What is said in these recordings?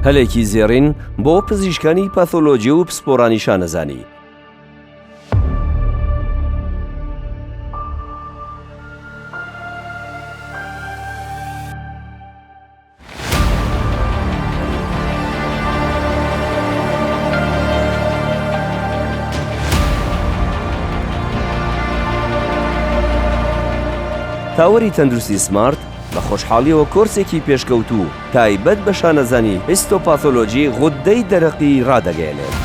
هەلێکی زێڕین بۆ پزیشکانی پاثۆلۆجی و پسپۆرانی شانەزانی. تاوەری تەندروستی سمارت بە خۆشحاڵیەوە کۆرسێکی پێشکەوتوو تایبەت بە شانەزانی هیستۆپاثۆلۆجی غودەی دەرەقی ڕادەگەیەنێت.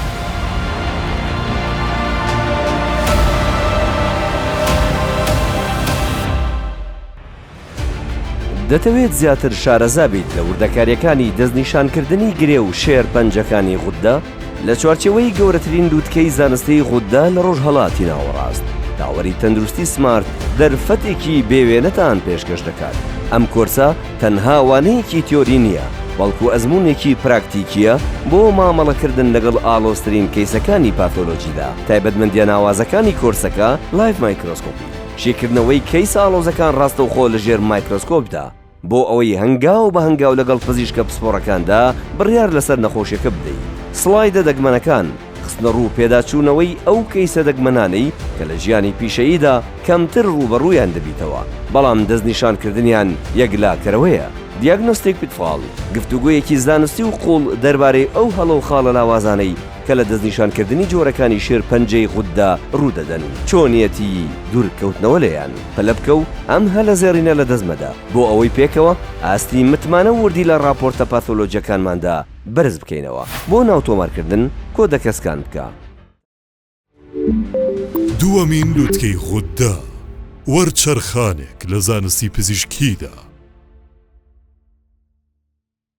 دەتەوێت زیاتر شارەزا بیت لە وردەکاریەکانی دەستنیشانکردنی گرێ و شێر پەنجەکانی غودە لە چوارچێوەی گەورەترین دووتکەی زانستەی غودە لە ڕۆژهەڵاتی ناوەڕاست. تاوەری تەندروستی سمارت دەرفەتێکی بێوێنەتان پێشکەش دەکات. ئەم کۆرسە تەنها وانەیەکی تیۆری نییە، بەڵکو ئەزموونێکی پراکتیکیە بۆ مامەڵەکردن لەگەڵ ئالۆسترین کەیسەکانی پاثۆلۆجیدا. تایبەتمەندیە ناوازەکانی کۆرسەکە لایڤ مایکرۆسکۆپی، شێکردنەوەی کەیس ئالۆزەکان ڕاستەوخۆ لە ژێر مایکرۆسکۆپدا بۆ ئەوەی هەنگاو بە هەنگاو لەگەڵ پزیشکە پسپۆڕەکاندا بڕیار لەسەر نەخۆشیەکە بدەیت. سڵایدە دەگمەنەکان خستنە ڕوو پێداچوونەوەی ئەو کەیسە دەگمەنانەی کە لە ژیانی پیشەییدا کەمتر ڕوبەڕوویان دەبیتەوە، بەڵام دەستنیشانکردنیان یەکلاکەرەوەیە. دیاگنۆستیک پیتفاڵ، گفتوگۆیەکی زانستی و قوڵ دەربارەی ئەو هەڵە و خاڵە لاوازانەی کە لە دەستنیشانکردنی جۆرەکانی شێر پەنجەی غوددا ڕوودەدەن، چۆنیەتی دوورکەوتنەوە لەیان. پەلە بکە و ئەم هەلە زێڕینە لە دەستمەدا بۆ ئەوەی پێکەوە ئاستی متمانە وردی لە راپۆرتە پاثۆلۆجیەکانماندا بەرز بکەینەوە. بۆ ناوتۆمارکردن کۆدە کەسکان بکە. دووەمین لوتکەی غوددا وەرچەرخانێک لە زانستی پزیشکیدا.